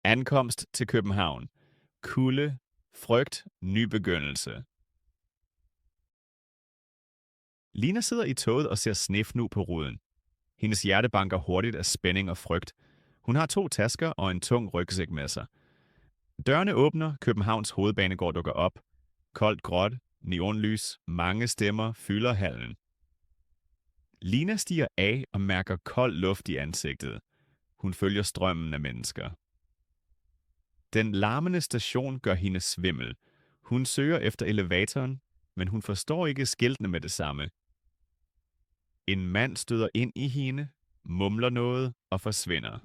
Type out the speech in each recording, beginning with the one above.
Ankomst til København. Kulde, frygt, ny begyndelse. Lina sidder i toget og ser snefnu på ruden. Hendes hjerte banker hurtigt af spænding og frygt. Hun har 2 tasker og en tung rygsæk med sig. Dørene åbner, Københavns hovedbanegård dukker op. Koldt gråt, neonlys, mange stemmer fylder hallen. Lina stiger af og mærker kold luft i ansigtet. Hun følger strømmen af mennesker. Den larmende station gør hende svimmel. Hun søger efter elevatoren, men hun forstår ikke skiltene med det samme. En mand støder ind i hende, mumler noget og forsvinder.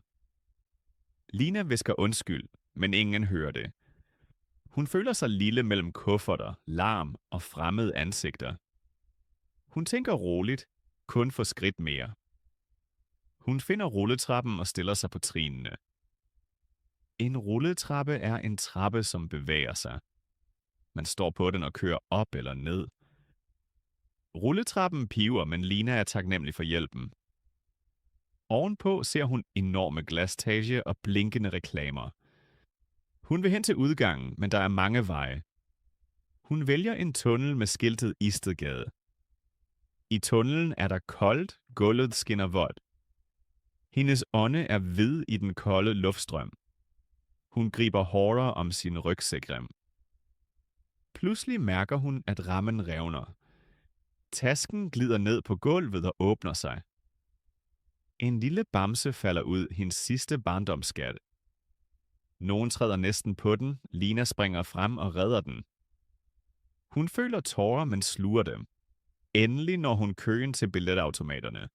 Lina hvisker undskyld, men ingen hører det. Hun føler sig lille mellem kufferter, larm og fremmede ansigter. Hun tænker roligt, kun for skridt mere. Hun finder rulletrappen og stiller sig på trinene. En rulletrappe er en trappe, som bevæger sig. Man står på den og kører op eller ned. Rulletrappen piver, men Lina er taknemmelig for hjælpen. Ovenpå ser hun enorme glastage og blinkende reklamer. Hun vil hen til udgangen, men der er mange veje. Hun vælger en tunnel med skiltet Istedgade. I tunnelen er der koldt, gulvet skinner vådt. Hendes ånde er hvid i den kolde luftstrøm. Hun griber hårdere om sin rygsækrem. Pludselig mærker hun, at rammen revner. Tasken glider ned på gulvet og åbner sig. En lille bamse falder ud, hendes sidste barndomsskat. Nogen træder næsten på den, Lina springer frem og redder den. Hun føler tårer, men sluger dem. Endelig når hun køen til billetautomaterne.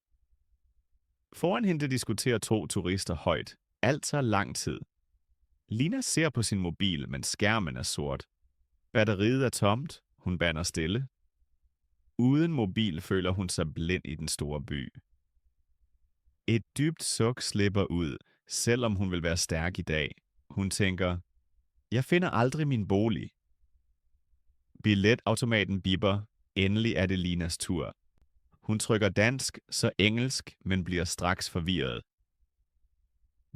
Foran hende diskuterer 2 turister højt. Alt tager lang tid. Lina ser på sin mobil, men skærmen er sort. Batteriet er tomt, hun bander stille. Uden mobil føler hun sig blind i den store by. Et dybt suk slipper ud, selvom hun vil være stærk i dag. Hun tænker, jeg finder aldrig min bolig. Billetautomaten bipper. Endelig er det Linas tur. Hun trykker dansk, så engelsk, men bliver straks forvirret.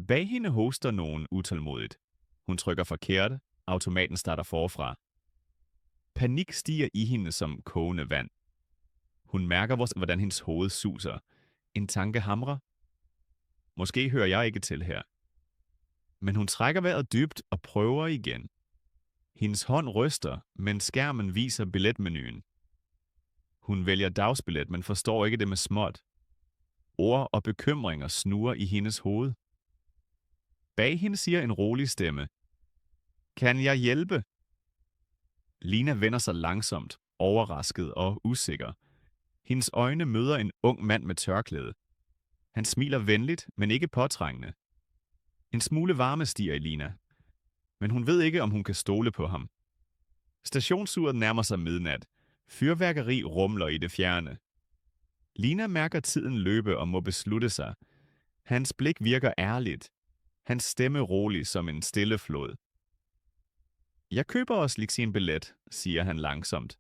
Bag hende hoster nogen utålmodigt. Hun trykker forkert. Automaten starter forfra. Panik stiger i hende som kogende vand. Hun mærker, hvordan hendes hoved suser. En tanke hamrer. Måske hører jeg ikke til her. Men hun trækker vejret dybt og prøver igen. Hendes hånd ryster, men skærmen viser billetmenuen. Hun vælger dagsbillet, men forstår ikke det med småt. Ord og bekymringer snurrer i hendes hoved. Bag hende siger en rolig stemme. Kan jeg hjælpe? Lina vender sig langsomt, overrasket og usikker. Hendes øjne møder en ung mand med tørklæde. Han smiler venligt, men ikke påtrængende. En smule varme stiger i Lina. Men hun ved ikke, om hun kan stole på ham. Stationsuret nærmer sig midnat. Fyrværkeri rumler i det fjerne. Lina mærker tiden løbe og må beslutte sig. Hans blik virker ærligt. Hans stemme rolig som en stille flod. Jeg køber også lige sin billet, siger han langsomt.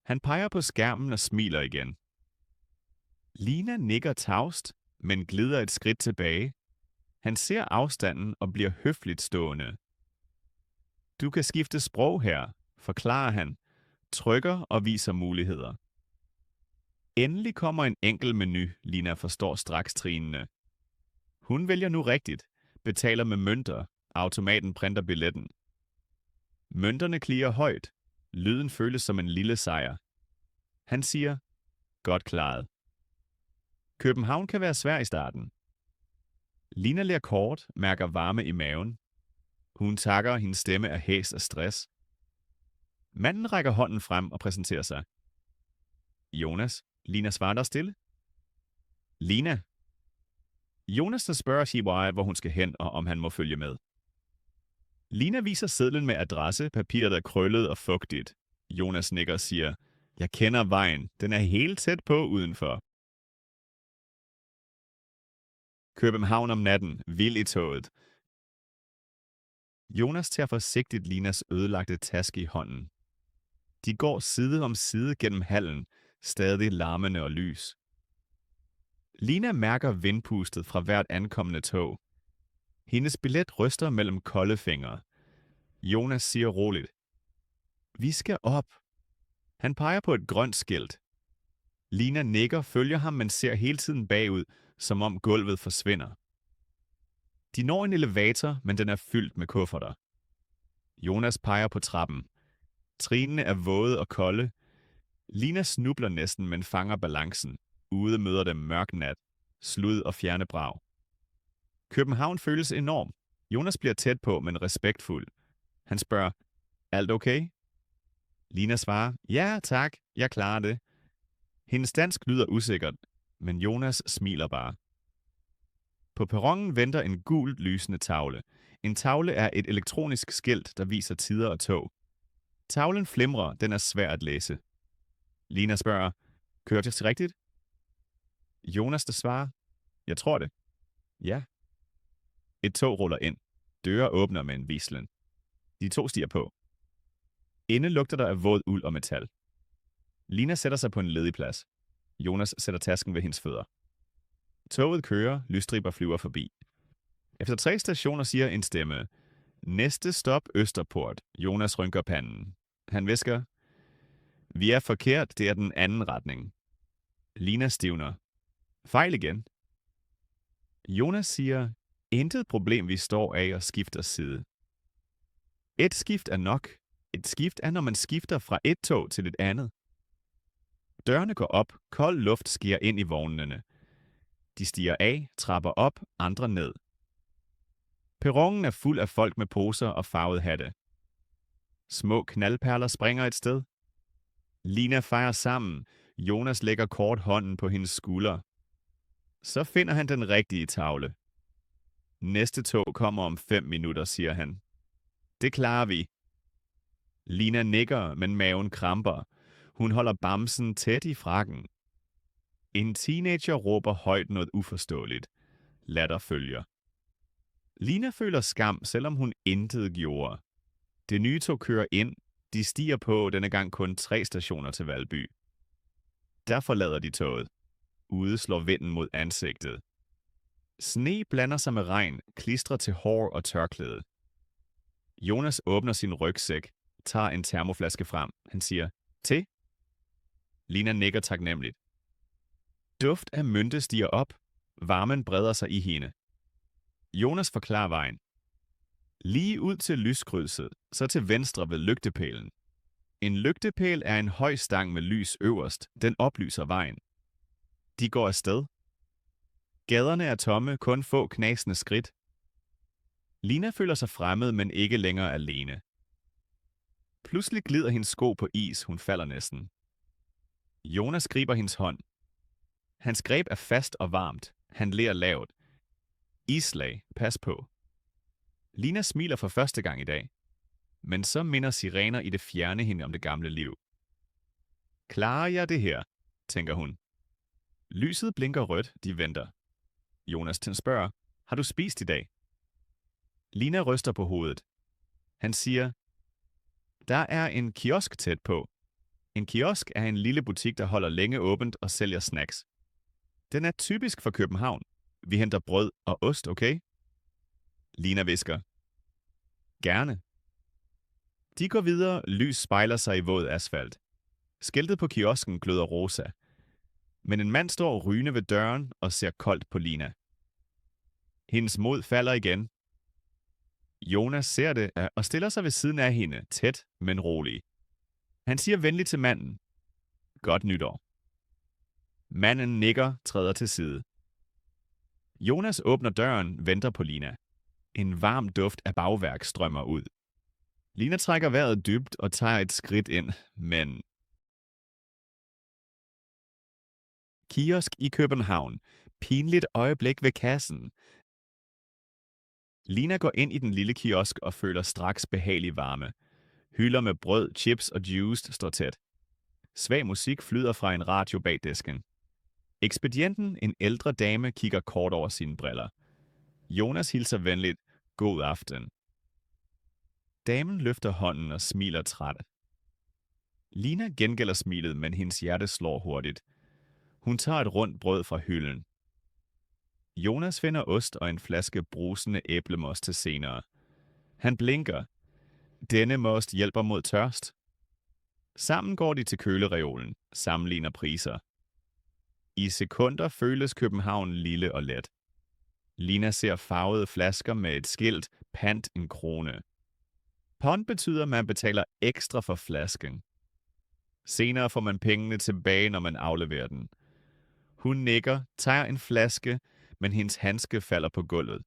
Han peger på skærmen og smiler igen. Lina nikker tavst, men glider et skridt tilbage. Han ser afstanden og bliver høfligt stående. Du kan skifte sprog her, forklarer han, trykker og viser muligheder. Endelig kommer en enkel menu, Lina forstår straks trinene. Hun vælger nu rigtigt, betaler med mønter, automaten printer billetten. Mønterne klirrer højt, lyden føles som en lille sejr. Han siger, godt klaret. København kan være svær i starten. Lina ler kort, mærker varme i maven. Hun takker, hendes stemme er hæs af stress. Manden rækker hånden frem og præsenterer sig. Jonas, Lina svarer der stille. Lina. Jonas spørger CY, hvor hun skal hen, og om han må følge med. Lina viser sedlen med adresse, papiret er krøllet og fugtigt. Jonas nikker og siger, jeg kender vejen, den er helt tæt på udenfor. København om natten, vild i toget. Jonas tager forsigtigt Linas ødelagte taske i hånden. De går side om side gennem hallen, stadig larmende og lys. Lina mærker vindpustet fra hvert ankommende tog. Hendes billet ryster mellem kolde fingre. Jonas siger roligt. Vi skal op. Han peger på et grønt skilt. Lina nikker, følger ham, men ser hele tiden bagud, som om gulvet forsvinder. De når en elevator, men den er fyldt med kufferter. Jonas peger på trappen. Trinene er våde og kolde. Lina snubler næsten, men fanger balancen. Ude møder dem mørk nat, slud og fjerne brag. København føles enorm. Jonas bliver tæt på, men respektfuld. Han spørger, alt okay? Lina svarer, ja tak, jeg klarer det. Hendes dansk lyder usikkert, men Jonas smiler bare. På perronen venter en gult lysende tavle. En tavle er et elektronisk skilt, der viser tider og tog. Tavlen flimrer, den er svær at læse. Lina spørger, kørte jeg til rigtigt? Jonas der svarer, jeg tror det. Ja. Et tog ruller ind. Døre åbner med en vislen. De to stiger på. Inde lugter der af våd uld og metal. Lina sætter sig på en ledig plads. Jonas sætter tasken ved hendes fødder. Toget kører, lysstriber flyver forbi. Efter 3 stationer siger en stemme, næste stop Østerport. Jonas rynker panden. Han hvisker, vi er forkert, det er den anden retning. Lina stivner. Fejl igen. Jonas siger, intet problem, vi står af og skifter side. Et skift er nok. Et skift er, når man skifter fra et tog til et andet. Dørene går op, kold luft sker ind i vognene. De stiger af, trapper op, andre ned. Perronen er fuld af folk med poser og farvede hatte. Små knaldperler springer et sted. Lina fejrer sammen. Jonas lægger kort hånden på hendes skulder. Så finder han den rigtige tavle. Næste tog kommer om 5 minutter, siger han. Det klarer vi. Lina nikker, men maven kramper. Hun holder bamsen tæt i frakken. En teenager råber højt noget uforståeligt. Latter følger. Lina føler skam, selvom hun intet gjorde. Det nye tog kører ind. De stiger på denne gang kun 3 stationer til Valby. Der forlader de toget. Ude slår vinden mod ansigtet. Sne blander sig med regn, klistrer til hår og tørklæde. Jonas åbner sin rygsæk, tager en termoflaske frem. Han siger, te? Lina nikker taknemmeligt. Duft af mynte stiger op. Varmen breder sig i hende. Jonas forklarer vejen. Lige ud til lyskrydset, så til venstre ved lygtepælen. En lygtepæl er en høj stang med lys øverst. Den oplyser vejen. De går afsted. Gaderne er tomme, kun få knasende skridt. Lina føler sig fremmed, men ikke længere alene. Pludselig glider hendes sko på is, hun falder næsten. Jonas griber hendes hånd. Hans greb er fast og varmt. Han ler lavt. Islag, pas på. Lina smiler for første gang i dag. Men så minder sirener i det fjerne hende om det gamle liv. Klarer jeg det her, tænker hun. Lyset blinker rødt, de venter. Jonas spørger, har du spist i dag? Lina ryster på hovedet. Han siger, der er en kiosk tæt på. En kiosk er en lille butik, der holder længe åbent og sælger snacks. Den er typisk for København. Vi henter brød og ost, okay? Lina hvisker. Gerne. De går videre, lys spejler sig i våd asfalt. Skiltet på kiosken gløder rosa. Men en mand står rygende ved døren og ser koldt på Lina. Hendes mod falder igen. Jonas ser det og stiller sig ved siden af hende, tæt, men rolig. Han siger venligt til manden. Godt nytår. Manden nikker, træder til side. Jonas åbner døren, venter på Lina. En varm duft af bagværk strømmer ud. Lina trækker vejret dybt og tager et skridt ind, men... Kiosk i København. Pinligt øjeblik ved kassen. Lina går ind i den lille kiosk og føler straks behagelig varme. Hylder med brød, chips og juice står tæt. Svag musik flyder fra en radio bag disken. Ekspedienten, en ældre dame, kigger kort over sine briller. Jonas hilser venligt. God aften. Damen løfter hånden og smiler træt. Lina gengælder smilet, men hendes hjerte slår hurtigt. Hun tager et rundt brød fra hylden. Jonas finder ost og en flaske brusende æblemost til senere. Han blinker. Denne most hjælper mod tørst. Sammen går de til kølereolen, sammenligner priser. I sekunder føles København lille og let. Lina ser farvede flasker med et skilt, pant en krone. Pond betyder, at man betaler ekstra for flasken. Senere får man pengene tilbage, når man afleverer den. Hun nikker, tager en flaske, men hendes handske falder på gulvet.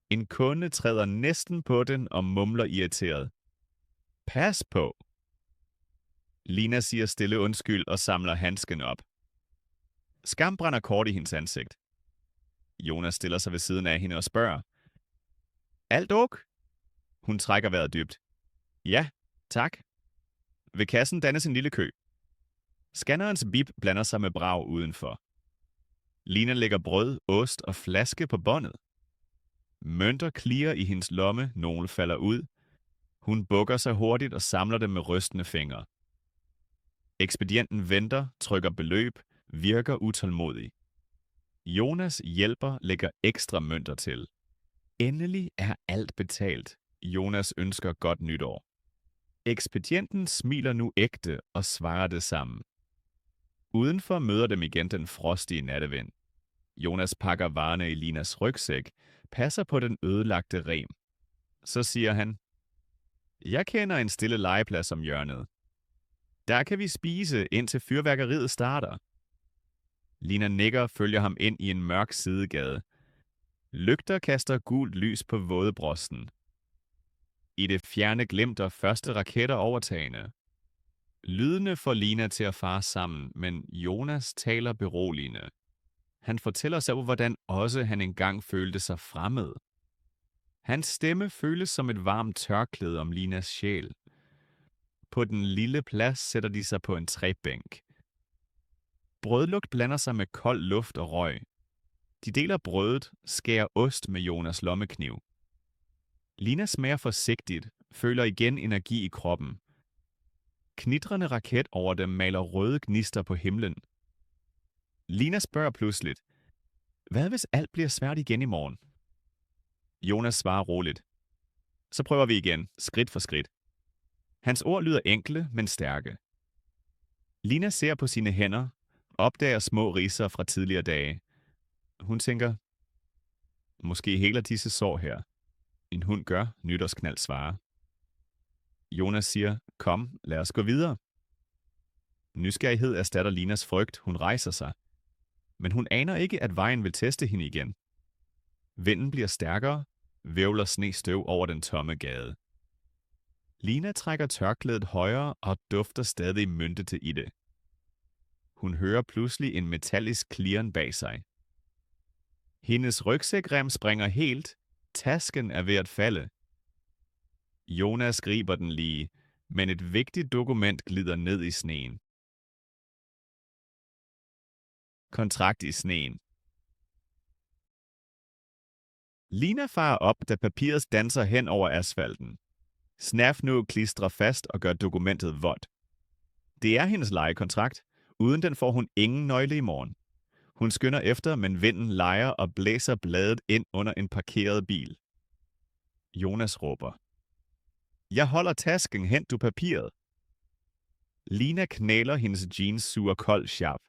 En kunde træder næsten på den og mumler irriteret. Pas på! Lina siger stille undskyld og samler handsken op. Skam brænder kort i hendes ansigt. Jonas stiller sig ved siden af hende og spørger. Alt ok? Hun trækker vejret dybt. Ja, tak. Ved kassen dannes en lille kø. Scannerens bip blander sig med brag udenfor. Lina lægger brød, ost og flaske på båndet. Mønter klirrer i hendes lomme, nogle falder ud. Hun bukker sig hurtigt og samler dem med rystende fingre. Ekspedienten venter, trykker beløb, virker utålmodig. Jonas hjælper lægger ekstra mønter til. Endelig er alt betalt. Jonas ønsker godt nytår. Ekspedienten smiler nu ægte og svarer det samme. Udenfor møder dem igen den frostige nattevind. Jonas pakker varerne i Linas rygsæk, passer på den ødelagte rem. Så siger han, jeg kender en stille legeplads om hjørnet. Der kan vi spise, indtil fyrværkeriet starter. Lina nikker og følger ham ind i en mørk sidegade. Lygter kaster gult lys på vådebrosten. I det fjerne glimter første raketter overtagende. Lydene får Lina til at fare sammen, men Jonas taler beroligende. Han fortæller sig, hvordan også han engang følte sig fremmed. Hans stemme føles som et varmt tørklæde om Linas sjæl. På den lille plads sætter de sig på en træbænk. Brødlugt blander sig med kold luft og røg. De deler brødet, skærer ost med Jonas lommekniv. Lina smager forsigtigt, føler igen energi i kroppen. Knitrende raket over dem maler røde gnister på himlen. Lina spørger pludseligt, hvad hvis alt bliver svært igen i morgen? Jonas svarer roligt. Så prøver vi igen, skridt for skridt. Hans ord lyder enkle, men stærke. Lina ser på sine hænder, opdager små ridser fra tidligere dage. Hun tænker, måske heler disse sår her. En hund gør, nytårsknald svarer. Jonas siger, kom, lad os gå videre. Nysgerrighed erstatter Linas frygt, hun rejser sig. Men hun aner ikke, at vejen vil teste hende igen. Vinden bliver stærkere, vævler snestøv over den tomme gade. Lina trækker tørklædet højere og dufter stadig myntete i det. Hun hører pludselig en metallisk klirren bag sig. Hendes rygsækrem springer helt. Tasken er ved at falde. Jonas griber den lige, men et vigtigt dokument glider ned i sneen. Kontrakt i sneen. Lina farer op, da papiret danser hen over asfalten. Snafnu klistrer fast og gør dokumentet vådt. Det er hendes lejekontrakt. Uden den får hun ingen nøgle i morgen. Hun skynder efter, men vinden lejer og blæser bladet ind under en parkeret bil. Jonas råber. Jeg holder tasken, hent du papiret. Lina knæler hendes jeans suger kold sharp.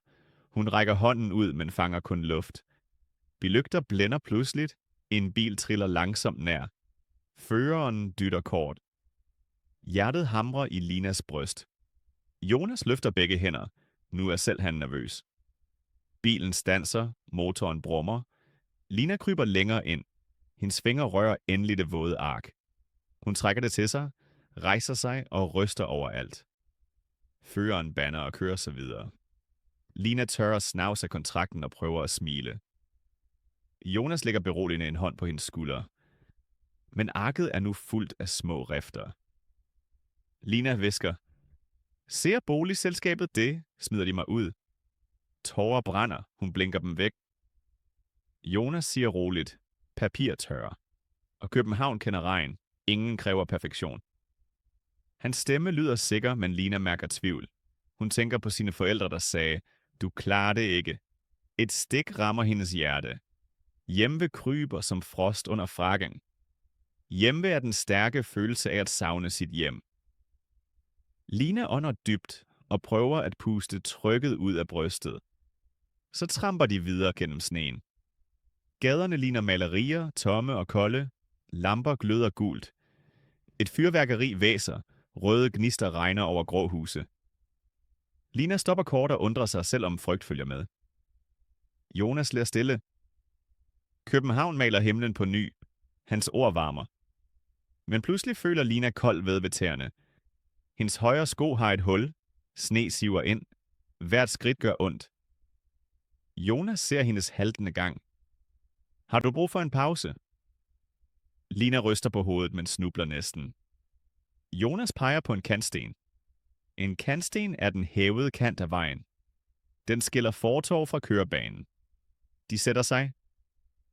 Hun rækker hånden ud, men fanger kun luft. Bilygter blænder pludseligt. En bil triller langsomt nær. Føreren dytter kort. Hjertet hamrer i Linas bryst. Jonas løfter begge hænder. Nu er selv han nervøs. Bilen standser, motoren brummer. Lina kryber længere ind. Hendes fingre rører endelig det våde ark. Hun trækker det til sig, rejser sig og ryster overalt. Føreren bander og kører sig videre. Lina tørrer snavs af kontrakten og prøver at smile. Jonas lægger beroligende en hånd på hendes skulder. Men arket er nu fuldt af små rifter. Lina hvisker. Ser boligselskabet det, smider de mig ud. Tårer brænder, hun blinker dem væk. Jonas siger roligt, papir tørrer. Og København kender regn, ingen kræver perfektion. Hans stemme lyder sikker, men Lina mærker tvivl. Hun tænker på sine forældre, der sagde, du klarer det ikke. Et stik rammer hendes hjerte. Hjemve kryber som frost under frakken. Hjemve er den stærke følelse af at savne sit hjem. Lina ånder dybt og prøver at puste trykket ud af brystet. Så tramper de videre gennem sneen. Gaderne ligner malerier, tomme og kolde. Lamper gløder gult. Et fyrværkeri væser. Røde gnister regner over grå huse. Lina stopper kort og undrer sig, selvom frygt følger med. Jonas ler stille. København maler himlen på ny. Hans ord varmer. Men pludselig føler Lina kold ved tæerne. Hendes højre sko har et hul. Sne siver ind. Hvert skridt gør ondt. Jonas ser hendes haltende gang. Har du brug for en pause? Lina ryster på hovedet, men snubler næsten. Jonas peger på en kantsten. En kantsten er den hævede kant af vejen. Den skiller fortov fra kørebanen. De sætter sig.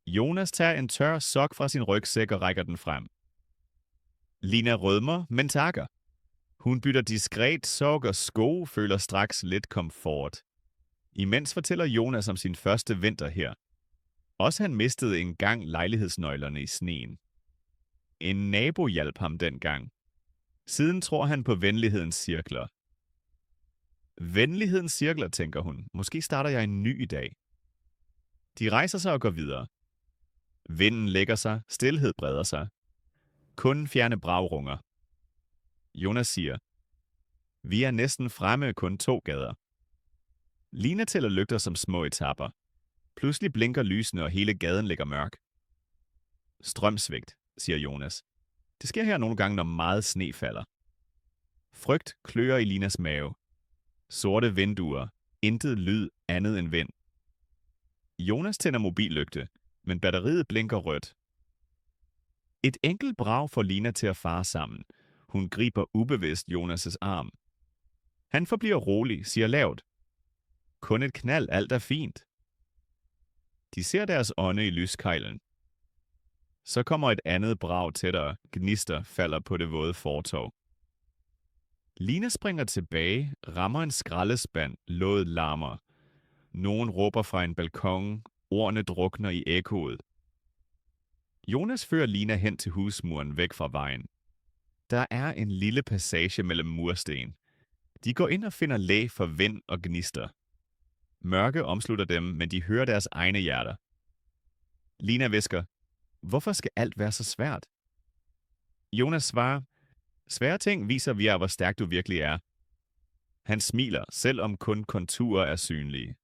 Jonas tager en tør sok fra sin rygsæk og rækker den frem. Lina rødmer, men takker. Hun bytter diskret sok og sko, føler straks lidt komfort. Imens fortæller Jonas om sin første vinter her. Også han mistede engang lejlighedsnøglerne i sneen. En nabo hjalp ham dengang. Siden tror han på venlighedens cirkler. Venlighedens cirkler, tænker hun. Måske starter jeg en ny i dag. De rejser sig og går videre. Vinden lægger sig, stilhed breder sig. Kun fjerne bragrunger. Jonas siger, vi er næsten fremme, kun 2 gader. Lina tæller lygter som små etapper. Pludselig blinker lysene, og hele gaden ligger mørk. Strømsvigt, siger Jonas. Det sker her nogle gange, når meget sne falder. Frygt klør i Linas mave. Sorte vinduer. Intet lyd andet end vind. Jonas tænder mobillygte, men batteriet blinker rødt. Et enkelt brag får Lina til at fare sammen. Hun griber ubevidst Jonas' arm. Han forbliver rolig, siger lavt. Kun et knald, alt er fint. De ser deres ånde i lyskejlen. Så kommer et andet brag tættere. Gnister falder på det våde fortov. Lina springer tilbage, rammer en skraldespand, låget larmer. Nogen råber fra en balkon, ordene drukner i ekkoet. Jonas fører Lina hen til husmuren væk fra vejen. Der er en lille passage mellem mursten. De går ind og finder læ for vind og gnister. Mørke omslutter dem, men de hører deres egne hjerter. Lina hvisker, hvorfor skal alt være så svært? Jonas svarer, svære ting viser vi hvor stærk du virkelig er. Han smiler, selvom kun konturer er synlige.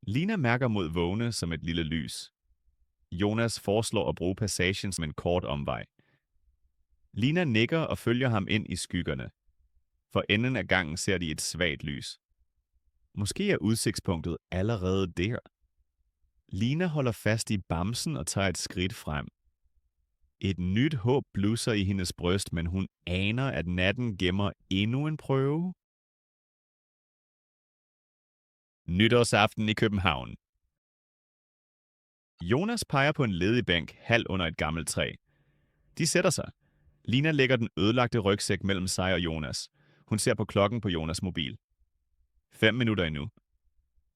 Lina mærker mod vågne som et lille lys. Jonas foreslår at bruge passagen som en kort omvej. Lina nikker og følger ham ind i skyggerne. For enden af gangen ser de et svagt lys. Måske er udsigtspunktet allerede der. Lina holder fast i bamsen og tager et skridt frem. Et nyt håb blusser i hendes bryst, men hun aner, at natten gemmer endnu en prøve. Nytårsaften i København. Jonas peger på en ledig bænk halv under et gammelt træ. De sætter sig. Lina lægger den ødelagte rygsæk mellem sig og Jonas. Hun ser på klokken på Jonas' mobil. 5 minutter endnu.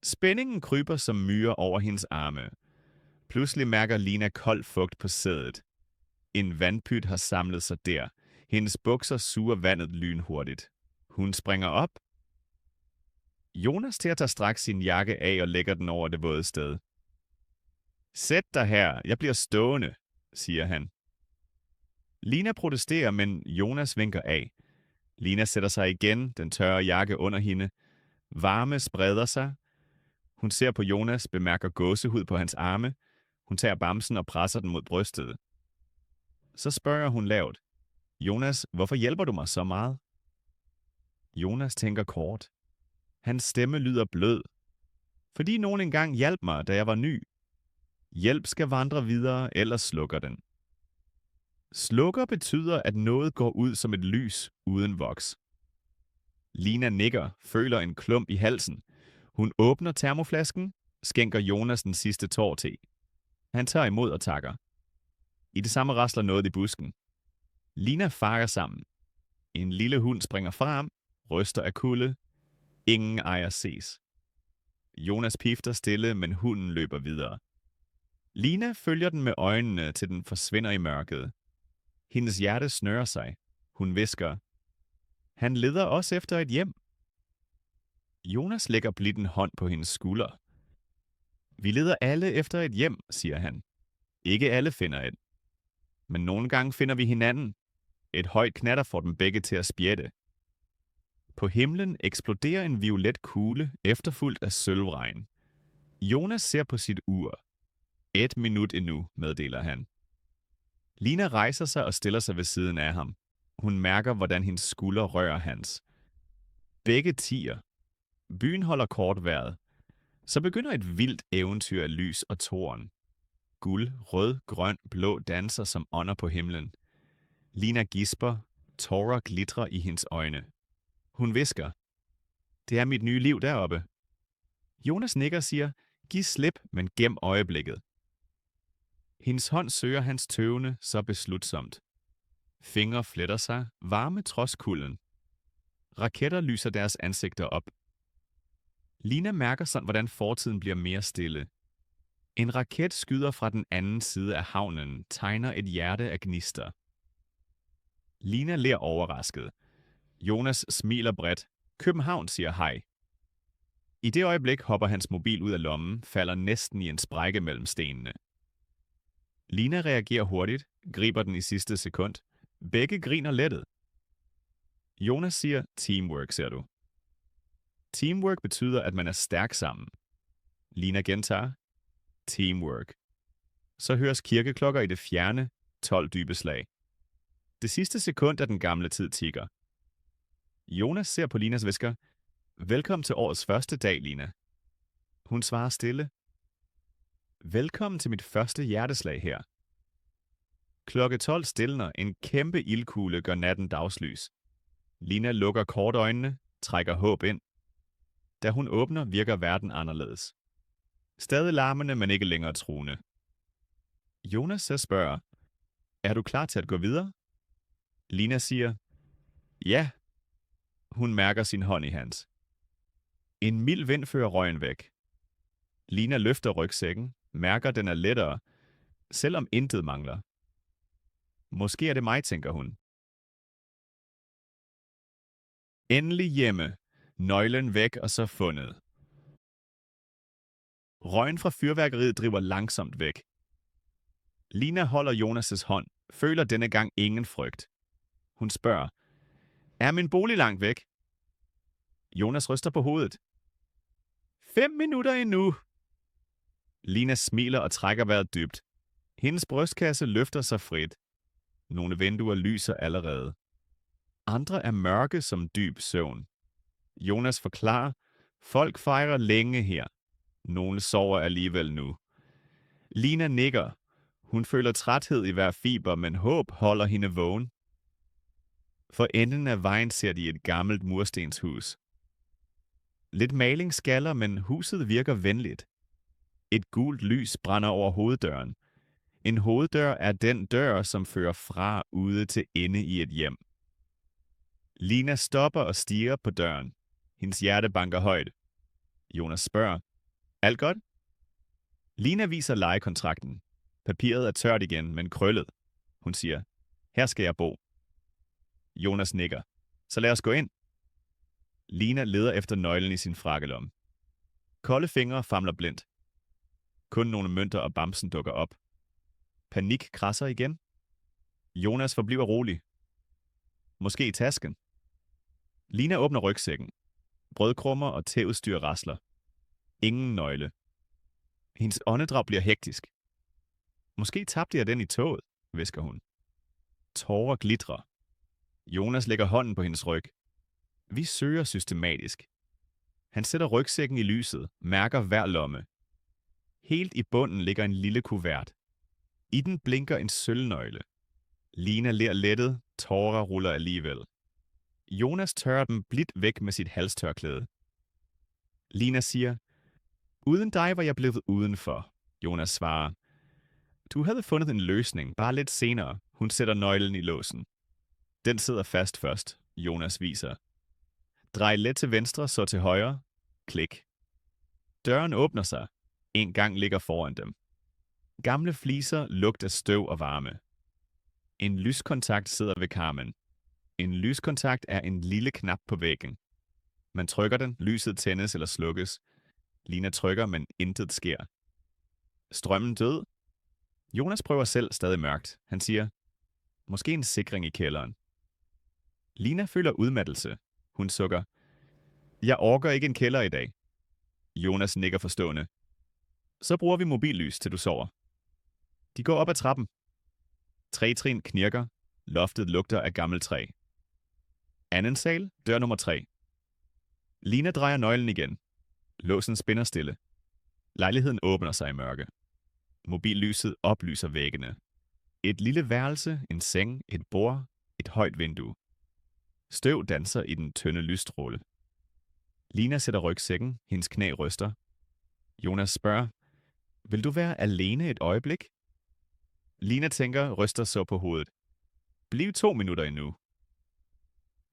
Spændingen kryber som myrer over hendes arme. Pludselig mærker Lina kold fugt på sædet. En vandpyt har samlet sig der. Hendes bukser suger vandet lynhurtigt. Hun springer op. Jonas tager straks sin jakke af og lægger den over det våde sted. Sæt dig her, jeg bliver stående, siger han. Lina protesterer, men Jonas vinker af. Lina sætter sig igen, den tørre jakke under hende. Varme spreder sig. Hun ser på Jonas, bemærker gåsehud på hans arme. Hun tager bamsen og presser den mod brystet. Så spørger hun lavt. Jonas, hvorfor hjælper du mig så meget? Jonas tænker kort. Hans stemme lyder blød. Fordi nogen engang hjalp mig, da jeg var ny. Hjælp skal vandre videre, ellers slukker den. Slukker betyder, at noget går ud som et lys uden voks. Lina nikker, føler en klump i halsen. Hun åbner termoflasken, skænker Jonas den sidste tår te. Han tager imod og takker. I det samme rasler noget i busken. Lina farer sammen. En lille hund springer frem, ryster af kulde. Ingen ejer ses. Jonas pifter stille, men hunden løber videre. Lina følger den med øjnene, til den forsvinder i mørket. Hendes hjerte snører sig. Hun hvisker, han leder også efter et hjem. Jonas lægger blidt en hånd på hendes skulder. Vi leder alle efter et hjem, siger han. Ikke alle finder et. Men nogle gange finder vi hinanden. Et højt knatter får dem begge til at spjætte. På himlen eksploderer en violet kugle, efterfulgt af sølvregn. Jonas ser på sit ur. 1 minut endnu, meddeler han. Lina rejser sig og stiller sig ved siden af ham. Hun mærker, hvordan hendes skulder rører hans. Begge tier. Byen holder kort vejret. Så begynder et vildt eventyr af lys og tårn. Guld, rød, grøn, blå danser som ånder på himlen. Lina gisper, tårer glitrer i hendes øjne. Hun hvisker, det er mit nye liv deroppe. Jonas nikker og siger, giv slip, men gem øjeblikket. Hendes hånd søger hans tøvende så beslutsomt. Fingre fletter sig, varme trods kulden. Raketter lyser deres ansigter op. Lina mærker sådan, hvordan fortiden bliver mere stille. En raket skyder fra den anden side af havnen, tegner et hjerte af gnister. Lina ler overrasket. Jonas smiler bredt. København, siger hej. I det øjeblik hopper hans mobil ud af lommen, falder næsten i en sprække mellem stenene. Lina reagerer hurtigt, griber den i sidste sekund. Begge griner lettet. Jonas siger, teamwork, ser du. Teamwork betyder, at man er stærk sammen. Lina gentager, teamwork. Så høres kirkeklokker i det fjerne, 12 dybe slag. Det sidste sekund af den gamle tid tikker. Jonas ser på Linas hvisker, velkommen til årets første dag, Lina. Hun svarer stille, velkommen til mit første hjerteslag her. Klokke 12 stilner, en kæmpe ildkugle gør natten dagslys. Lina lukker kort øjnene, trækker håb ind. Da hun åbner, virker verden anderledes. Stadig larmende, men ikke længere truende. Jonas så spørger, er du klar til at gå videre? Lina siger, ja. Hun mærker sin hånd i hans. En mild vind fører røgen væk. Lina løfter rygsækken, mærker den er lettere, selvom intet mangler. Måske er det mig, tænker hun. Endelig hjemme. Nøglen væk og så fundet. Røgen fra fyrværkeriet driver langsomt væk. Lina holder Jonas' hånd, føler denne gang ingen frygt. Hun spørger, er min bolig langt væk? Jonas ryster på hovedet. 5 minutter endnu. Lina smiler og trækker vejret dybt. Hendes brystkasse løfter sig frit. Nogle vinduer lyser allerede. Andre er mørke som dyb søvn. Jonas forklarer, folk fejrer længe her. Nogle sover alligevel nu. Lina nikker. Hun føler træthed i hver fiber, men håb holder hende vågen. For enden af vejen ser de et gammelt murstenshus. Lidt maling skaller, men huset virker venligt. Et gult lys brænder over hoveddøren. En hoveddør er den dør, som fører fra ude til inde i et hjem. Lina stopper og stiger på døren. Hendes hjerte banker højt. Jonas spørger, alt godt? Lina viser lejekontrakten. Papiret er tørt igen, men krøllet. Hun siger, her skal jeg bo. Jonas nikker. Så lad os gå ind. Lina leder efter nøglen i sin frakkelomme. Kolde fingre famler blindt. Kun nogle mønter og bamsen dukker op. Panik krasser igen. Jonas forbliver rolig. Måske i tasken. Lina åbner rygsækken. Brødkrummer og tæudstyr rasler. Ingen nøgle. Hendes åndedrag bliver hektisk. Måske tabte jeg den i toget, hvisker hun. Tårer glitrer. Jonas lægger hånden på hendes ryg. Vi søger systematisk. Han sætter rygsækken i lyset, mærker hver lomme. Helt i bunden ligger en lille kuvert. I den blinker en sølvnøgle. Lina ler lettet, tårer ruller alligevel. Jonas tørrer dem blidt væk med sit halstørklæde. Lina siger, uden dig var jeg blevet udenfor. Jonas svarer, du havde fundet en løsning, bare lidt senere. Hun sætter nøglen i låsen. Den sidder fast først, Jonas viser. Drej let til venstre, så til højre. Klik. Døren åbner sig. En gang ligger foran dem. Gamle fliser lugter støv og varme. En lyskontakt sidder ved karmen. En lyskontakt er en lille knap på væggen. Man trykker den, lyset tændes eller slukkes. Lina trykker, men intet sker. Strømmen død? Jonas prøver selv stadig mørkt. Han siger, måske en sikring i kælderen. Lina føler udmattelse. Hun sukker. Jeg orker ikke en kælder i dag. Jonas nikker forstående. Så bruger vi mobillys, til du sover. De går op ad trappen. Trætrin knirker. Loftet lugter af gammelt træ. Anden sal, dør nummer 3. Lina drejer nøglen igen. Låsen spænder stille. Lejligheden åbner sig i mørke. Mobillyset oplyser væggene. Et lille værelse, en seng, et bord, et højt vindue. Støv danser i den tynde lysstråle. Lina sætter rygsækken, hendes knæ ryster. Jonas spørger, vil du være alene et øjeblik? Lina tænker, ryster så på hovedet. Bliv 2 minutter endnu.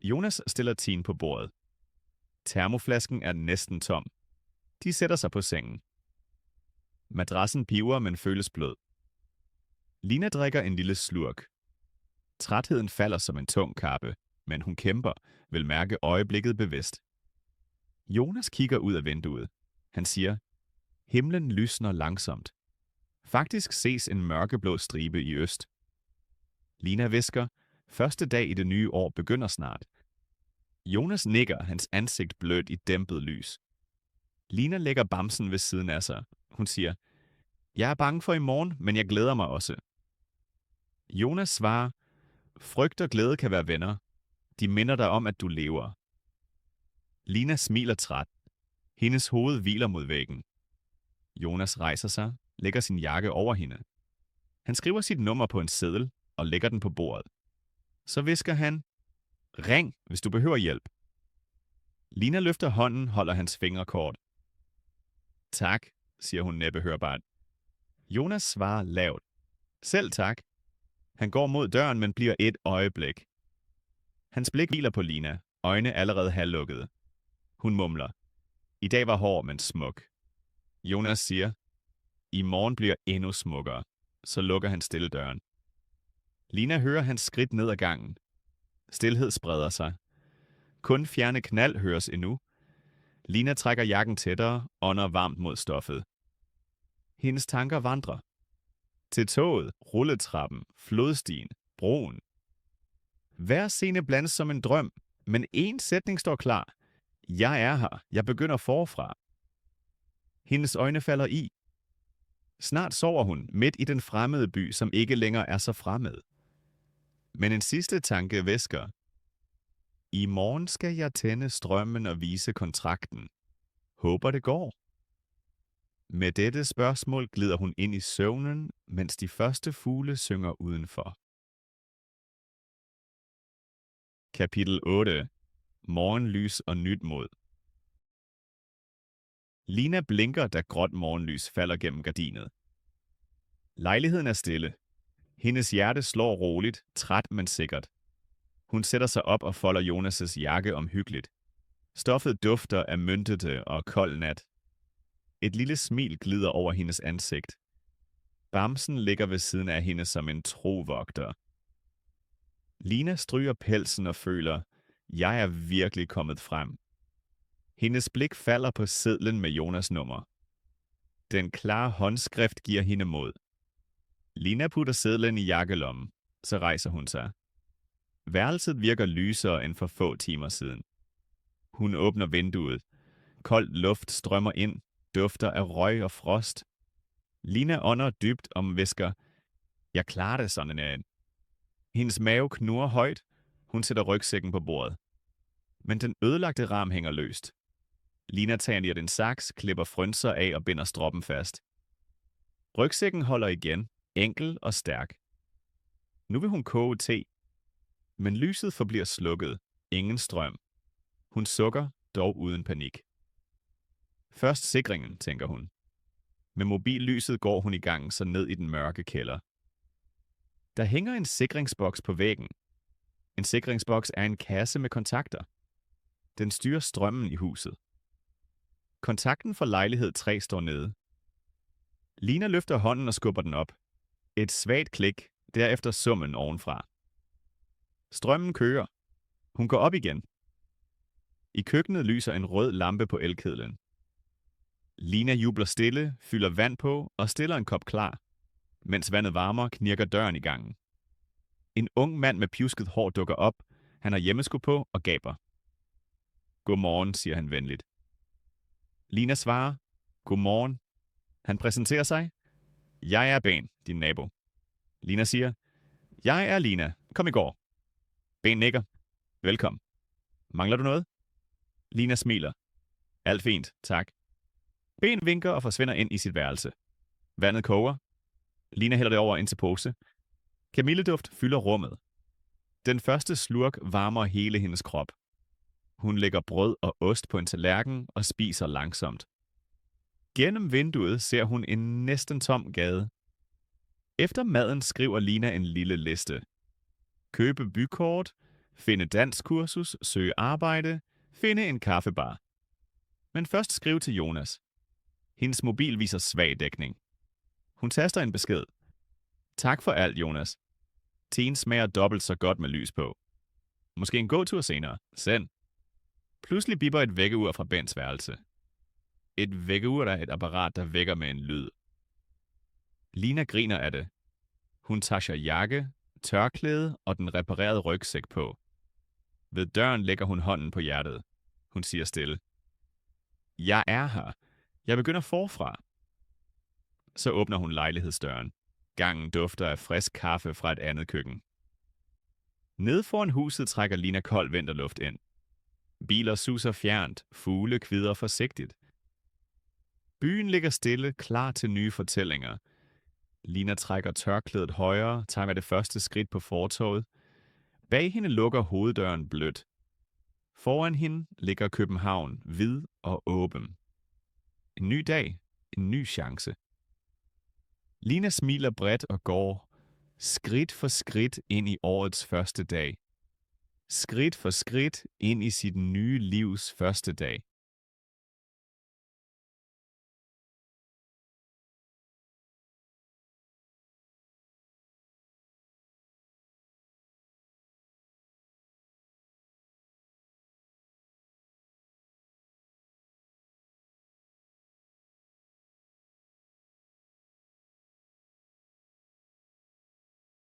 Jonas stiller tin på bordet. Termoflasken er næsten tom. De sætter sig på sengen. Madrassen piver, men føles blød. Lina drikker en lille slurk. Trætheden falder som en tung kappe, men hun kæmper, vil mærke øjeblikket bevidst. Jonas kigger ud af vinduet. Han siger, himlen lysner langsomt. Faktisk ses en mørkeblå stribe i øst. Lina hvisker, første dag i det nye år begynder snart. Jonas nikker, hans ansigt blødt i dæmpet lys. Lina lægger bamsen ved siden af sig. Hun siger, jeg er bange for i morgen, men jeg glæder mig også. Jonas svarer, frygt og glæde kan være venner. De minder dig om, at du lever. Lina smiler træt. Hendes hoved hviler mod væggen. Jonas rejser sig, lægger sin jakke over hende. Han skriver sit nummer på en seddel og lægger den på bordet. Så hvisker han, ring, hvis du behøver hjælp. Lina løfter hånden, holder hans fingre kort. Tak, siger hun næppehørbart. Jonas svarer lavt. Selv tak. Han går mod døren, men bliver et øjeblik. Hans blik hviler på Lina, øjne allerede halvlukkede. Hun mumler. I dag var hård, men smuk. Jonas siger, i morgen bliver endnu smukkere. Så lukker han stille døren. Lina hører hans skridt ned ad gangen. Stilhed spreder sig. Kun fjerne knald høres endnu. Lina trækker jakken tættere, ånder varmt mod stoffet. Hendes tanker vandrer. Til toget, rulletrappen, flodstien, broen. Hver scene blandes som en drøm, men én sætning står klar. Jeg er her. Jeg begynder forfra. Hendes øjne falder i. Snart sover hun midt i den fremmede by, som ikke længere er så fremmed. Men en sidste tanke hvisker. I morgen skal jeg tænde strømmen og vise kontrakten. Håber det går. Med dette spørgsmål glider hun ind i søvnen, mens de første fugle synger udenfor. Kapitel 8. Morgenlys og nyt mod. Lina blinker, da gråt morgenlys falder gennem gardinet. Lejligheden er stille. Hendes hjerte slår roligt, træt men sikkert. Hun sætter sig op og folder Jonas' jakke omhyggeligt. Stoffet dufter af myntete og kold nat. Et lille smil glider over hendes ansigt. Bamsen ligger ved siden af hende som en trovogter. Lina stryger pelsen og føler, jeg er virkelig kommet frem. Hendes blik falder på sedlen med Jonas' nummer. Den klare håndskrift giver hende mod. Lina putter sedlen i jakkelommen, så rejser hun sig. Værelset virker lysere end for få timer siden. Hun åbner vinduet. Kold luft strømmer ind, dufter af røg og frost. Lina ånder dybt og hvisker, jeg klarer det sådan en. Hendes mave knurrer højt. Hun sætter rygsækken på bordet. Men den ødelagte ram hænger løst. Lina tager ned den saks, klipper frynser af og binder stroppen fast. Rygsækken holder igen, enkel og stærk. Nu vil hun koge te. Men lyset forbliver slukket. Ingen strøm. Hun sukker, dog uden panik. Først sikringen, tænker hun. Med mobillyset går hun i gang så ned i den mørke kælder. Der hænger en sikringsboks på væggen. En sikringsboks er en kasse med kontakter. Den styrer strømmen i huset. Kontakten for lejlighed 3 står nede. Lina løfter hånden og skubber den op. Et svagt klik, derefter summen ovenfra. Strømmen kører. Hun går op igen. I køkkenet lyser en rød lampe på elkedlen. Lina jubler stille, fylder vand på og stiller en kop klar. Mens vandet varmer, knirker døren i gangen. En ung mand med pjusket hår dukker op. Han har hjemmesko på og gaber. Godmorgen, siger han venligt. Lina svarer, godmorgen. Han præsenterer sig. Jeg er Ben, din nabo. Lina siger, jeg er Lina. Kom i går. Ben nikker. Velkommen. Mangler du noget? Lina smiler. Alt fint, tak. Ben vinker og forsvinder ind i sit værelse. Vandet koger. Lina hælder det over ind til pose. Kamilleduft fylder rummet. Den første slurk varmer hele hendes krop. Hun lægger brød og ost på en tallerken og spiser langsomt. Gennem vinduet ser hun en næsten tom gade. Efter maden skriver Lina en lille liste. Købe bykort, finde danskkursus, søge arbejde, finde en kaffebar. Men først skriv til Jonas. Hendes mobil viser svag dækning. Hun taster en besked. Tak for alt, Jonas. Teen smager dobbelt så godt med lys på. Måske en gåtur senere. Send. Pludselig bipper et vækkeur fra Bens værelse. Et vækkeur er et apparat, der vækker med en lyd. Lina griner af det. Hun tager jakke, tørklæde og den reparerede rygsæk på. Ved døren lægger hun hånden på hjertet. Hun siger stille. Jeg er her. Jeg begynder forfra. Så åbner hun lejlighedsdøren. Gangen dufter af frisk kaffe fra et andet køkken. Nede foran huset trækker Lina kold vinterluft ind. Biler suser fjernt, fugle kvidrer forsigtigt. Byen ligger stille, klar til nye fortællinger. Lina trækker tørklædet højere, tager det første skridt på fortovet. Bag hende lukker hoveddøren blødt. Foran hende ligger København, hvid og åben. En ny dag, en ny chance. Lina smiler bredt og går, skridt for skridt ind i årets første dag. Skridt for skridt ind i sit nye livs første dag.